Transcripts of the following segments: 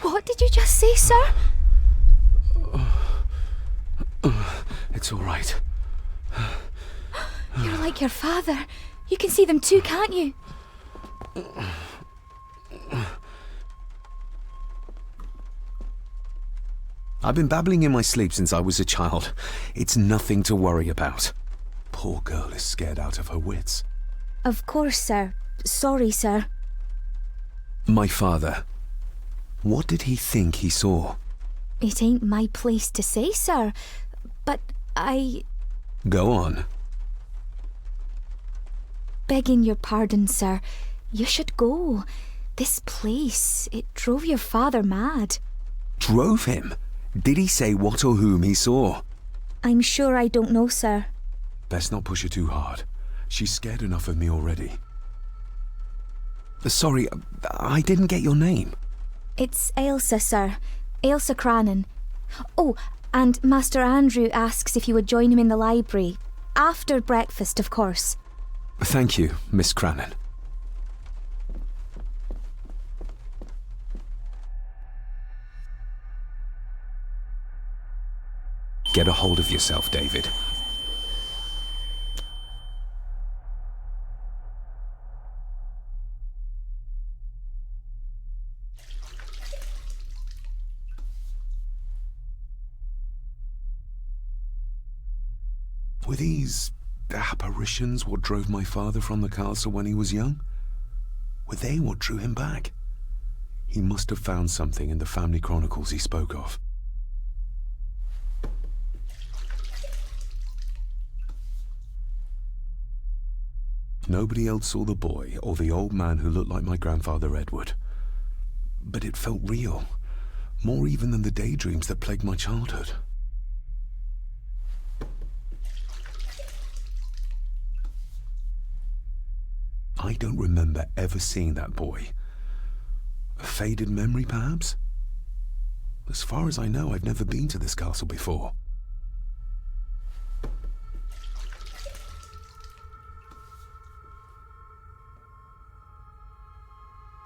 What did you just say, sir? It's all right. You're like your father. You can see them too, can't you? I've been babbling in my sleep since I was a child. It's nothing to worry about. Poor girl is scared out of her wits. Of course, sir. Sorry, sir. My father. What did he think he saw? It ain't my place to say, sir. But Go on. Begging your pardon, sir. You should go. This place, it drove your father mad. Drove him? Did he say what or whom he saw? I'm sure I don't know, sir. Best not push her too hard. She's scared enough of me already. Sorry, I didn't get your name. It's Ailsa, sir. Ailsa Crannan. Oh, and Master Andrew asks if you would join him in the library. After breakfast, of course. Thank you, Miss Crannan. Get a hold of yourself, David. Were these apparitions what drove my father from the castle when he was young? Were they what drew him back? He must have found something in the family chronicles he spoke of. Nobody else saw the boy or the old man who looked like my grandfather Edward. But it felt real, more even than the daydreams that plagued my childhood. I don't remember ever seeing that boy. A faded memory, perhaps? As far as I know, I've never been to this castle before.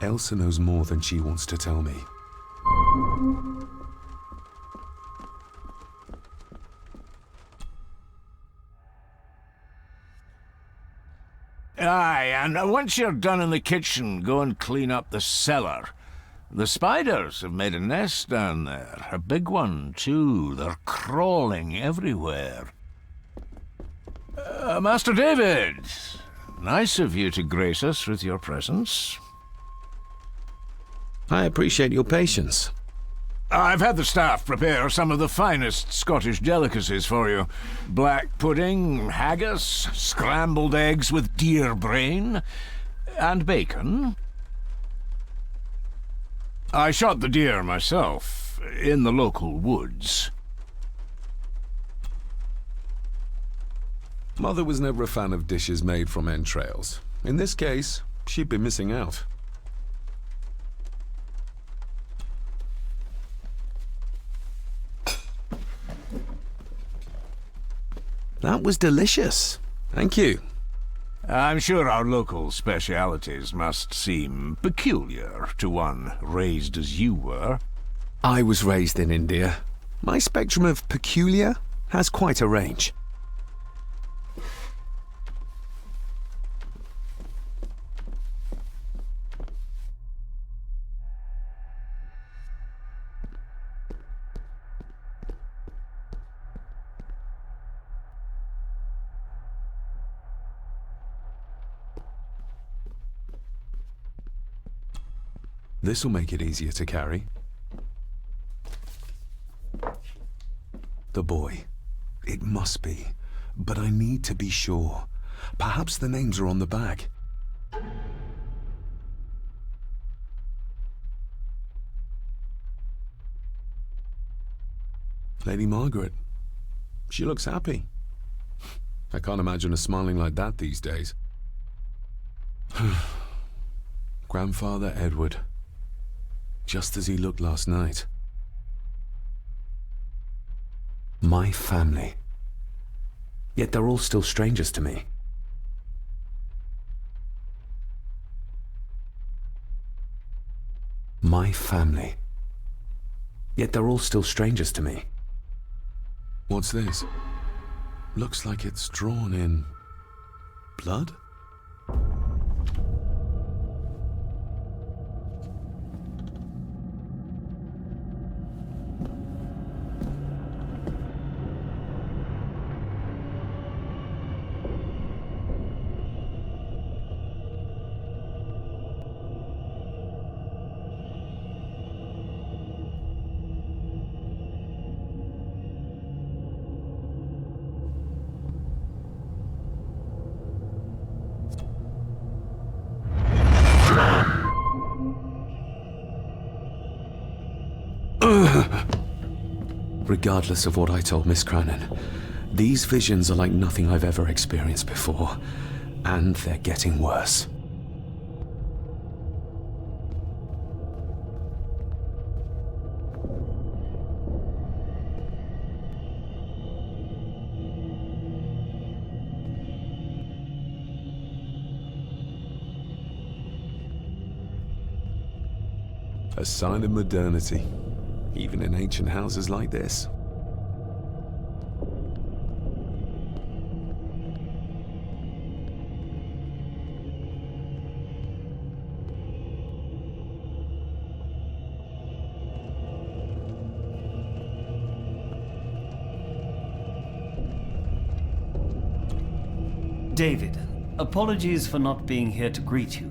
Elsa knows more than she wants to tell me. Aye, and once you're done in the kitchen, go and clean up the cellar. The spiders have made a nest down there. A big one, too. They're crawling everywhere. Master David, nice of you to grace us with your presence. I appreciate your patience. I've had the staff prepare some of the finest Scottish delicacies for you. Black pudding, haggis, scrambled eggs with deer brain, and bacon. I shot the deer myself, in the local woods. Mother was never a fan of dishes made from entrails. In this case, she'd be missing out. That was delicious. Thank you. I'm sure our local specialities must seem peculiar to one raised as you were. I was raised in India. My spectrum of peculiar has quite a range. This'll make it easier to carry. The boy. It must be. But I need to be sure. Perhaps the names are on the bag. Lady Margaret. She looks happy. I can't imagine her smiling like that these days. Grandfather Edward. Just as he looked last night. My family. Yet they're all still strangers to me. My family. Yet they're all still strangers to me. What's this? Looks like it's drawn in blood? Regardless of what I told Miss Crannan, these visions are like nothing I've ever experienced before, and they're getting worse. A sign of modernity, even in ancient houses like this. David, apologies for not being here to greet you.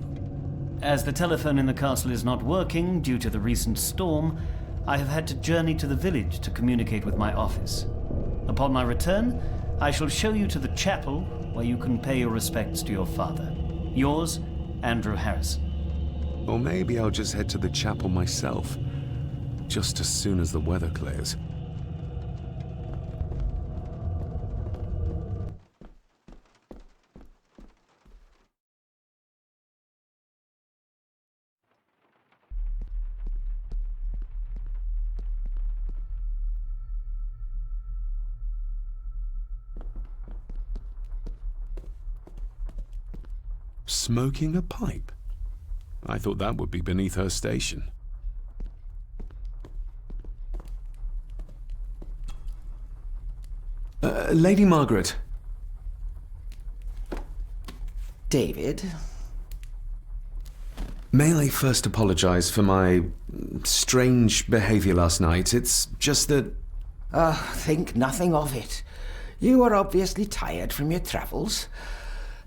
As the telephone in the castle is not working due to the recent storm, I have had to journey to the village to communicate with my office. Upon my return, I shall show you to the chapel where you can pay your respects to your father. Yours, Andrew Harrison. Or maybe I'll just head to the chapel myself, just as soon as the weather clears. Smoking a pipe? I thought that would be beneath her station. Lady Margaret. David? May I first apologize for my strange behavior last night? It's just that... Think nothing of it. You are obviously tired from your travels.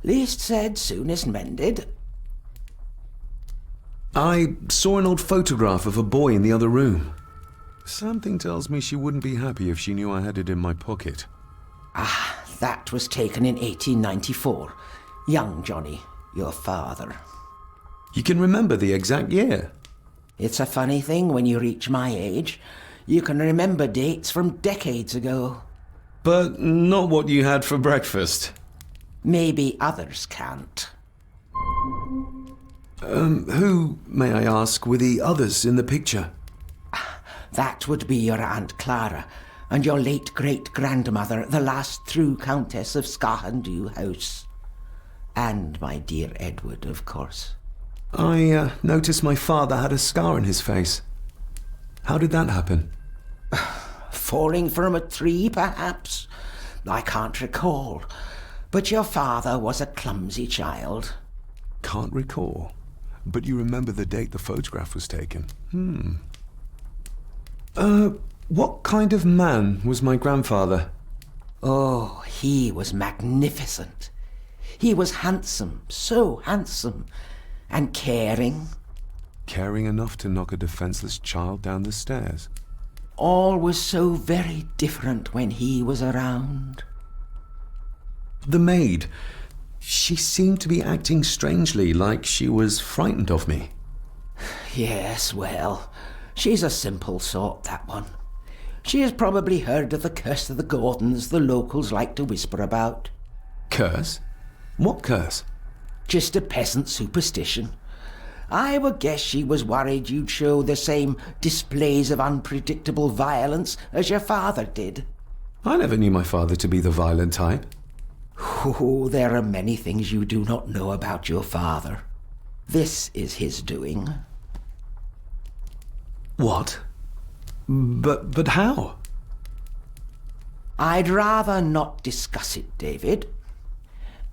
Least said, soonest mended. I saw an old photograph of a boy in the other room. Something tells me she wouldn't be happy if she knew I had it in my pocket. Ah, that was taken in 1894. Young Johnny, your father. You can remember the exact year? It's a funny thing when you reach my age. You can remember dates from decades ago. But not what you had for breakfast. Maybe others can't. Who, may I ask, were the others in the picture? That would be your Aunt Clara and your late great-grandmother, the last true Countess of Scahandew House. And my dear Edward, of course. I noticed my father had a scar on his face. How did that happen? Falling from a tree, perhaps? I can't recall. But your father was a clumsy child. Can't recall. But you remember the date the photograph was taken. What kind of man was my grandfather? Oh, he was magnificent. He was handsome, so handsome, and caring. Caring enough to knock a defenseless child down the stairs. All was so very different when he was around. The maid, she seemed to be acting strangely, like she was frightened of me. Yes, well, she's a simple sort, that one. She has probably heard of the curse of the Gordons the locals like to whisper about. Curse? What curse? Just a peasant superstition. I would guess she was worried you'd show the same displays of unpredictable violence as your father did. I never knew my father to be the violent type. Oh, there are many things you do not know about your father. This is his doing. What? But how? I'd rather not discuss it, David.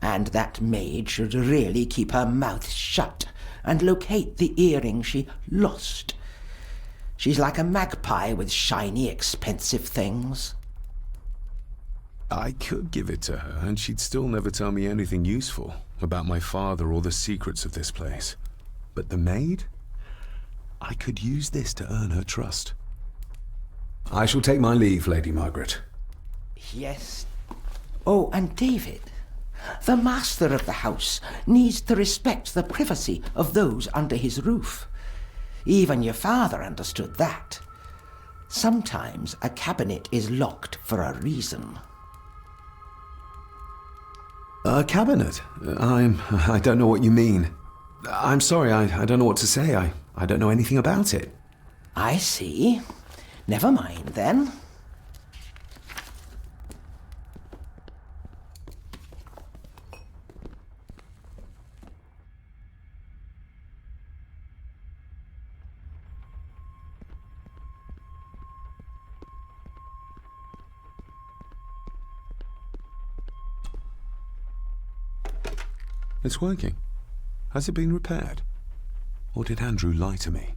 And that maid should really keep her mouth shut and locate the earring she lost. She's like a magpie with shiny, expensive things. I could give it to her, and she'd still never tell me anything useful about my father or the secrets of this place. But the maid? I could use this to earn her trust. I shall take my leave, Lady Margaret. Yes. Oh, and David, the master of the house needs to respect the privacy of those under his roof. Even your father understood that. Sometimes a cabinet is locked for a reason. A cabinet? I don't know what you mean. I'm sorry, I don't know what to say. I don't know anything about it. I see. Never mind, then. It's working. Has it been repaired? Or did Andrew lie to me?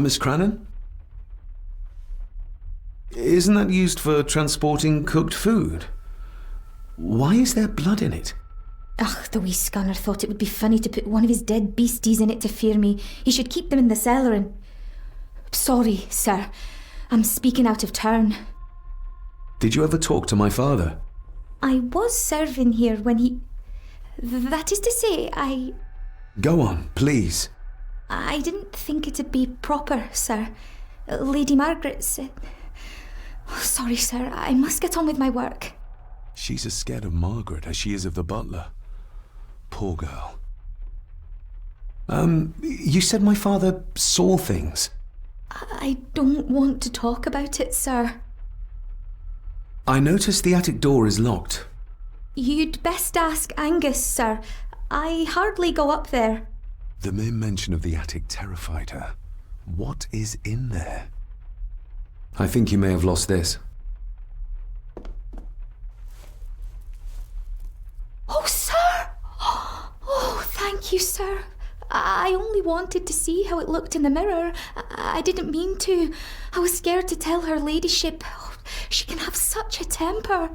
Miss Crannan? Isn't that used for transporting cooked food? Why is there blood in it? Ugh, the wee scunner thought it would be funny to put one of his dead beasties in it to fear me. He should keep them in the cellar and... Sorry, sir. I'm speaking out of turn. Did you ever talk to my father? I was serving here when he... That is to say, I Go on, please. didn't think it'd be proper, sir. Lady Margaret said... Sorry, sir. I must get on with my work. She's as scared of Margaret as she is of the butler. Poor girl. You said my father saw things. I don't want to talk about it, sir. I noticed the attic door is locked. You'd best ask Angus, sir. I hardly go up there. The mere mention of the attic terrified her. What is in there? I think you may have lost this. Oh, sir! Oh, thank you, sir. I only wanted to see how it looked in the mirror. I didn't mean to. I was scared to tell her ladyship. Oh, she can have such a temper.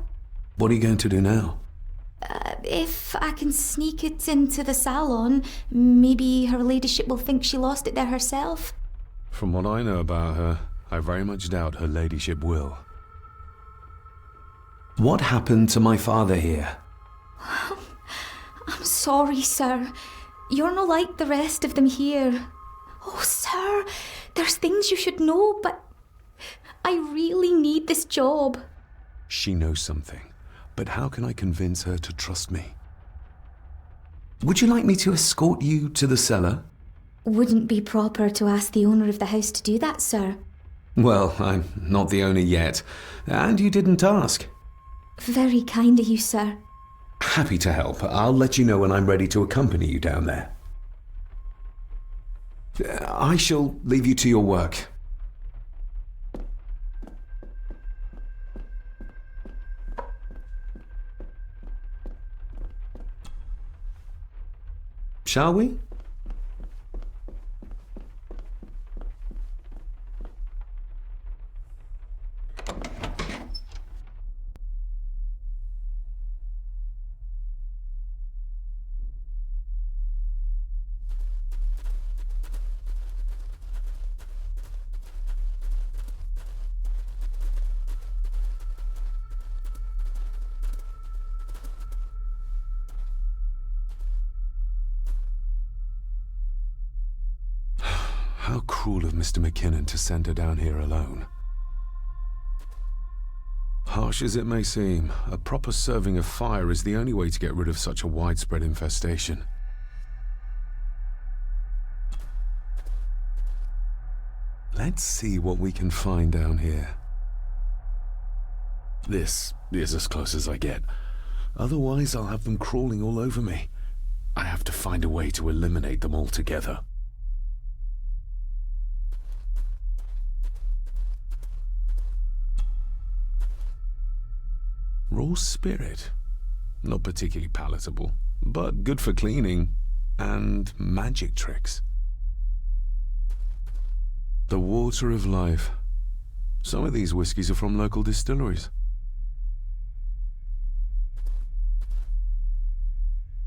What are you going to do now? If I can sneak it into the salon, maybe her ladyship will think she lost it there herself. From what I know about her, I very much doubt her ladyship will. What happened to my father here? I'm sorry, sir. You're not like the rest of them here. Oh, sir, there's things you should know, but I really need this job. She knows something, but how can I convince her to trust me? Would you like me to escort you to the cellar? Wouldn't be proper to ask the owner of the house to do that, sir. Well, I'm not the owner yet, and you didn't ask. Very kind of you, sir. Happy to help. I'll let you know when I'm ready to accompany you down there. I shall leave you to your work. Shall we? How cruel of Mr. McKinnon to send her down here alone. Harsh as it may seem, a proper serving of fire is the only way to get rid of such a widespread infestation. Let's see what we can find down here. This is as close as I get. Otherwise, I'll have them crawling all over me. I have to find a way to eliminate them altogether. Raw spirit. Not particularly palatable, but good for cleaning and magic tricks. The water of life. Some of these whiskies are from local distilleries.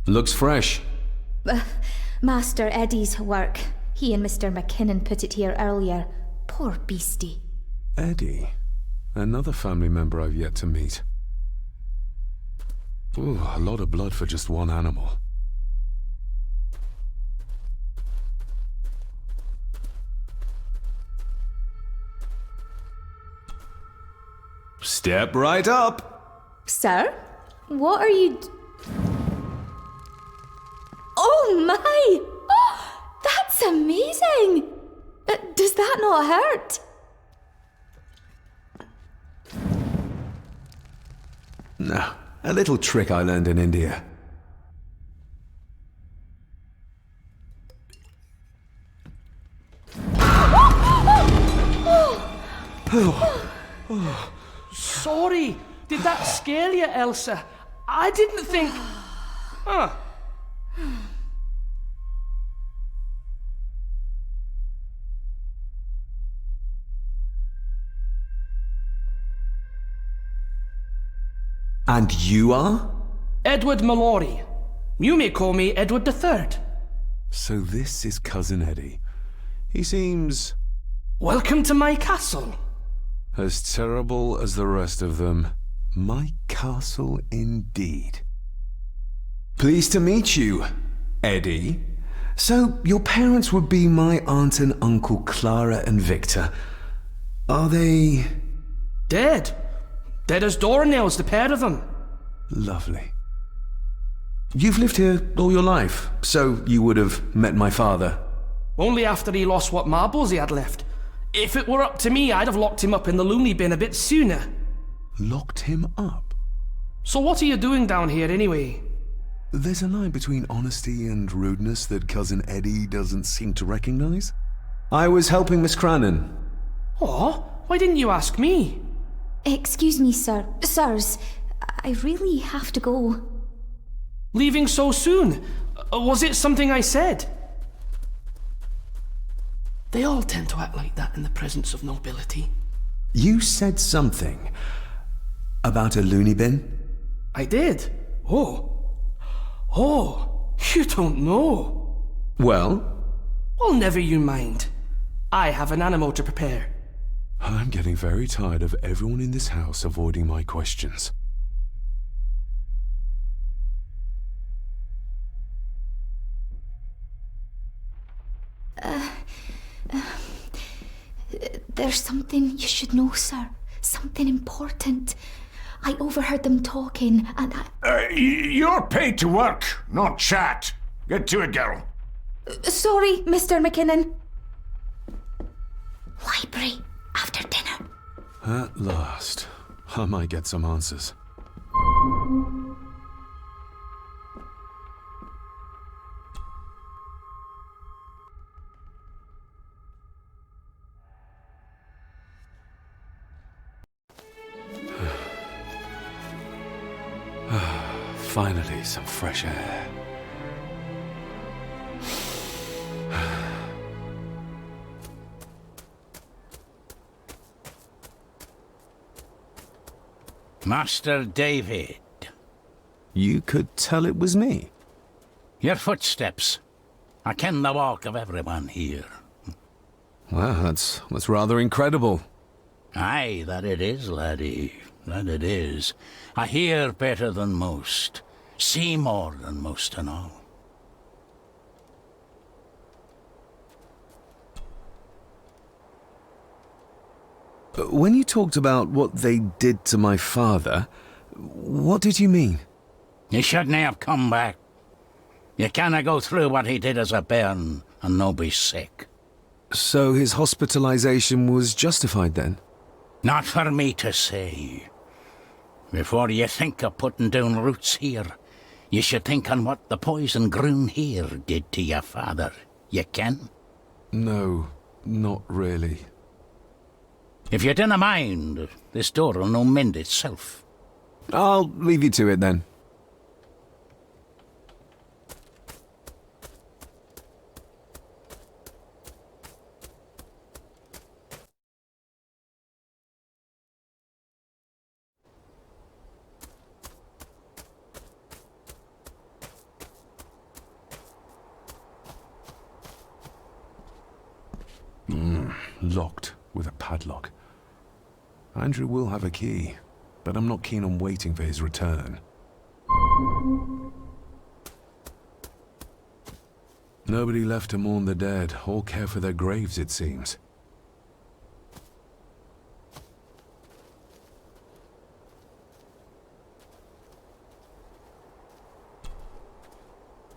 Looks fresh. Master Eddie's work. He and Mr. McKinnon put it here earlier. Poor beastie. Eddie. Another family member I've yet to meet. Ooh, a lot of blood for just one animal. Step right up. Sir? What are you... Oh my! Oh, that's amazing! Does that not hurt? No, a little trick I learned in India. Sorry, did that scare you, Elsa? I didn't think... Huh. And you are? Edward Mallory. You may call me Edward III. So this is Cousin Eddie. He seems Welcome to my castle. as terrible as the rest of them. My castle indeed. Pleased to meet you, Eddie. So, your parents would be my aunt and uncle Clara and Victor. Are they... Dead. Dead as doornails, the pair of them. Lovely. You've lived here all your life, so you would have met my father. Only after he lost what marbles he had left. If it were up to me, I'd have locked him up in the loony bin a bit sooner. Locked him up? So what are you doing down here anyway? There's a line between honesty and rudeness that Cousin Eddie doesn't seem to recognize. I was helping Miss Crannan. Oh, why didn't you ask me? Excuse me, sir. Sirs, I really have to go. Leaving so soon? Was it something I said? They all tend to act like that in the presence of nobility. You said something about a loony bin? I did. Oh, you don't know. Well, Well, never you mind. I have an animal to prepare. I'm getting very tired of everyone in this house avoiding my questions. There's something you should know, sir. Something important. I overheard them talking, and You're paid to work, not chat. Get to it, girl. Sorry, Mr. McKinnon. Library, after dinner. At last, I might get some answers. Finally, some fresh air. Master David. You could tell it was me. Your footsteps. I ken the walk of everyone here. Wow, that's rather incredible. Aye, that it is, laddie. That it is. I hear better than most. See more than most and all. When you talked about what they did to my father, what did you mean? You shouldn't have come back. You canna go through what he did as a bairn and no be sick. So his hospitalization was justified then? Not for me to say. Before you think of putting down roots here, you should think on what the poison grown here did to your father. You can? No, not really. If you dinna mind, this door'll no mend itself. I'll leave you to it then. Locked with a padlock. Andrew will have a key, but I'm not keen on waiting for his return. Nobody left to mourn the dead or care for their graves, it seems.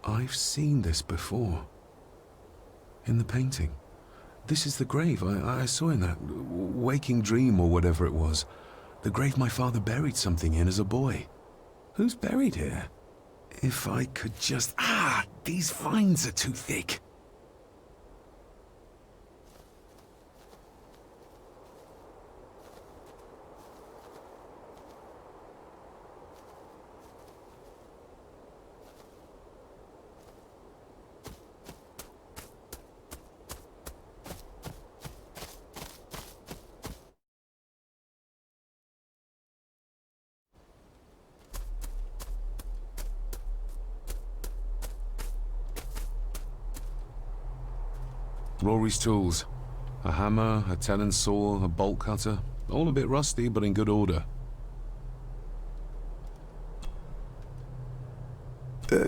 I've seen this before. In the painting. This is the grave I saw in that waking dream or whatever it was. The grave my father buried something in as a boy. Who's buried here? If I could just... these vines are too thick. Rory's tools. A hammer, a tenon saw, a bolt cutter. All a bit rusty, but in good order.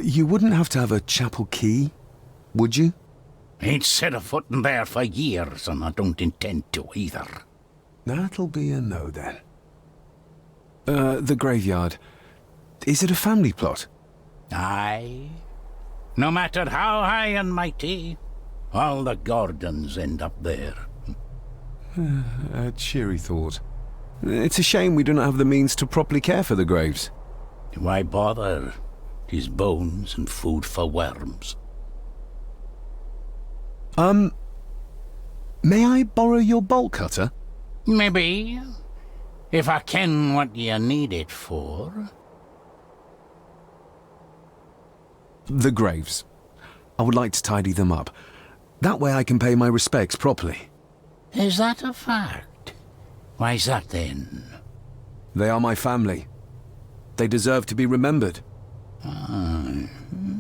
You wouldn't have to have a chapel key, would you? Ain't set a foot in there for years, and I don't intend to either. That'll be a no, then. The graveyard. Is it a family plot? Aye. No matter how high and mighty, all the Gordons end up there. A cheery thought. It's a shame we don't have the means to properly care for the graves. Why bother? 'Tis bones and food for worms. May I borrow your bolt cutter? Maybe. If I ken what you need it for. The graves. I would like to tidy them up. That way I can pay my respects properly. Is that a fact? Why's that then? They are my family. They deserve to be remembered.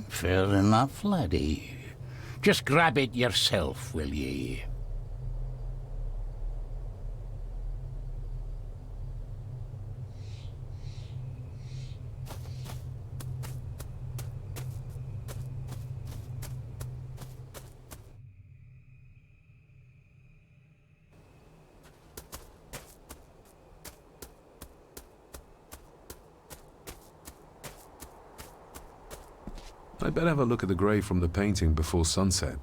Fair enough, laddie. Just grab it yourself, will ye? I'd better have a look at the grave from the painting before sunset.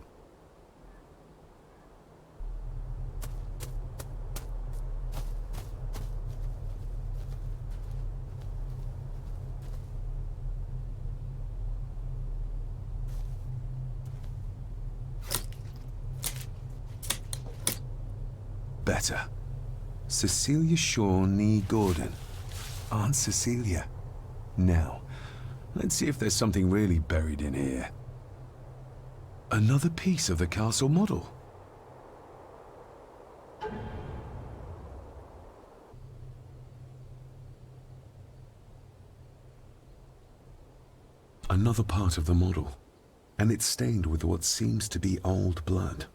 Better. Cecilia Shaw Nee Gordon. Aunt Cecilia. Now, let's see if there's something really buried in here. Another piece of the castle model. Another part of the model, and it's stained with what seems to be old blood.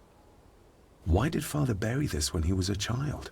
Why did Father bury this when he was a child?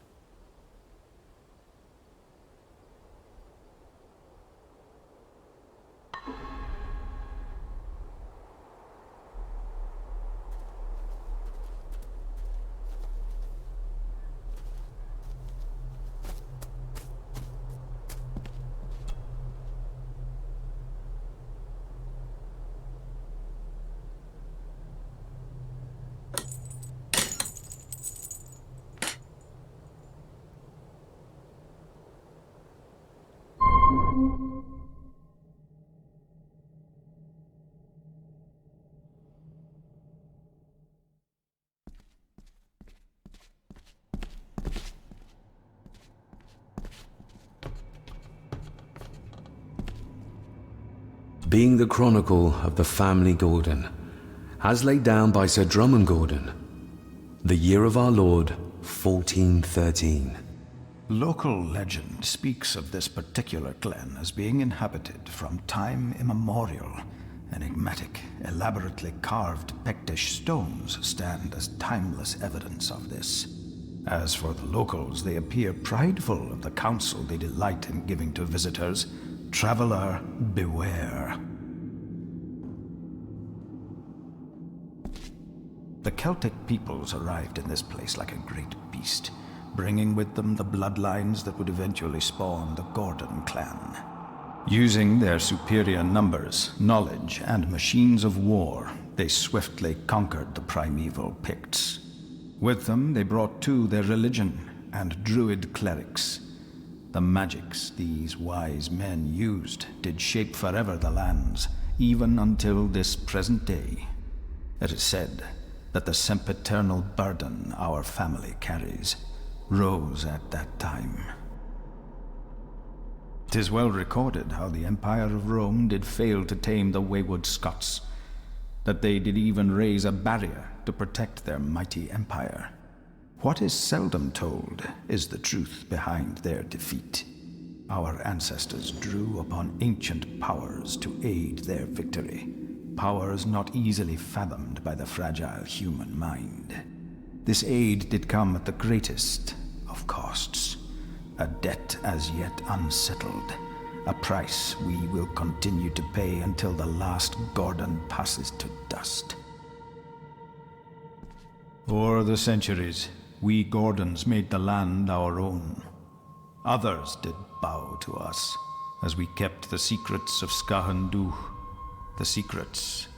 being the chronicle of the family Gordon, as laid down by Sir Drummond Gordon, the year of our Lord, 1413. Local legend speaks of this particular glen as being inhabited from time immemorial. Enigmatic, elaborately carved Pictish stones stand as timeless evidence of this. As for the locals, they appear prideful of the counsel they delight in giving to visitors. Traveler, beware. The Celtic peoples arrived in this place like a great beast, bringing with them the bloodlines that would eventually spawn the Gordon clan. Using their superior numbers, knowledge, and machines of war, they swiftly conquered the primeval Picts. With them, they brought too their religion and druid clerics. The magics these wise men used did shape forever the lands, even until this present day. It is said that the sempiternal burden our family carries rose at that time. 'Tis well recorded how the Empire of Rome did fail to tame the wayward Scots, that they did even raise a barrier to protect their mighty empire. What is seldom told is the truth behind their defeat. Our ancestors drew upon ancient powers to aid their victory, powers not easily fathomed by the fragile human mind. This aid did come at the greatest of costs, a debt as yet unsettled, a price we will continue to pay until the last Gordon passes to dust. O'er the centuries, we Gordons made the land our own. Others did bow to us as we kept the secrets of Skahandu, the secrets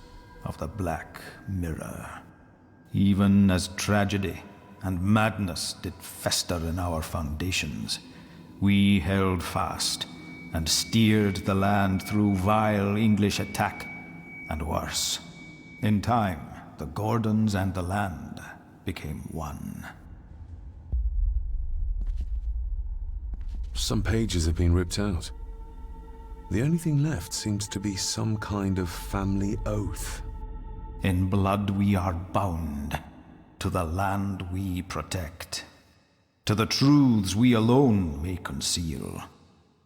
of the Black Mirror. Even as tragedy and madness did fester in our foundations, we held fast and steered the land through vile English attack and worse. In time, the Gordons and the land became one. Some pages have been ripped out. The only thing left seems to be some kind of family oath. In blood we are bound to the land we protect, to the truths we alone may conceal.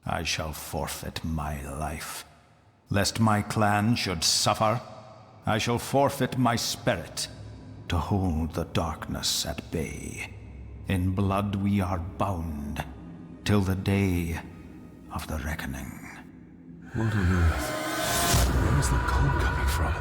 I shall forfeit my life. Lest my clan should suffer, I shall forfeit my spirit to hold the darkness at bay. In blood we are bound till the day of the reckoning. What on earth? Where is the coal coming from?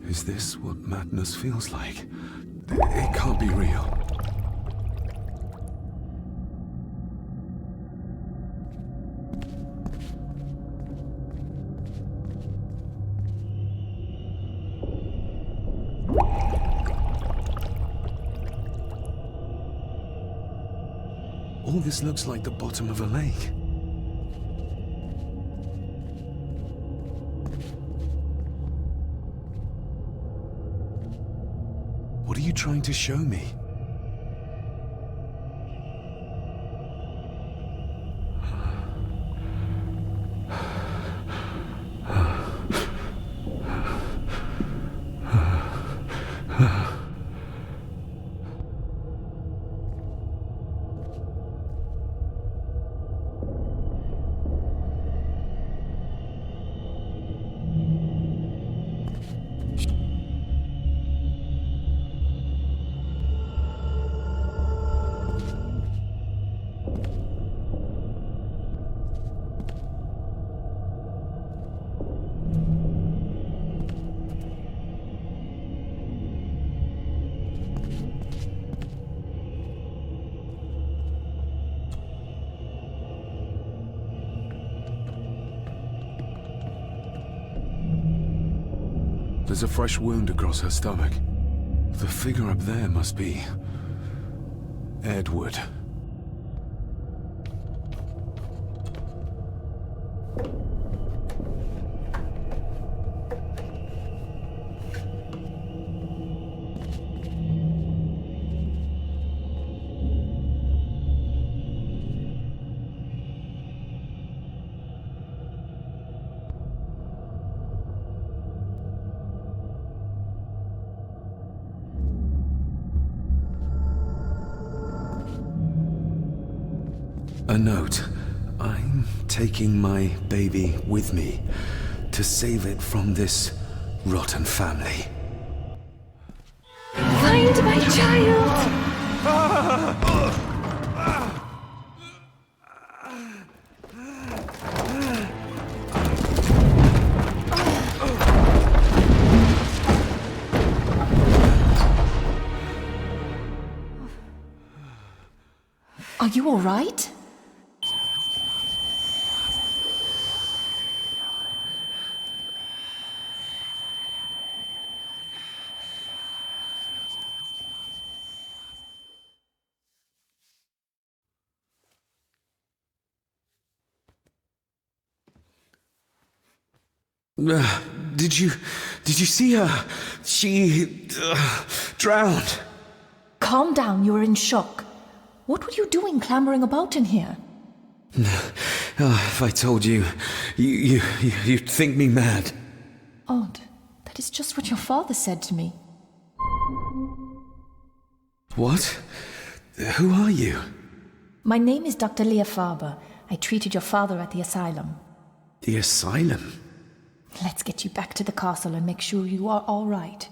Is this what madness feels like? It can't be real. All this looks like the bottom of a lake. What are you trying to show me? There's a fresh wound across her stomach. The figure up there must be Edward. A note. I'm taking my baby with me to save it from this rotten family. Find my child! Are you all right? Did you see her? She drowned. Calm down, you're in shock. What were you doing clambering about in here? If I told you, you'd think me mad. Odd. That is just what your father said to me. What? Who are you? My name is Dr. Leah Farber. I treated your father at the asylum. The asylum? Let's get you back to the castle and make sure you are all right.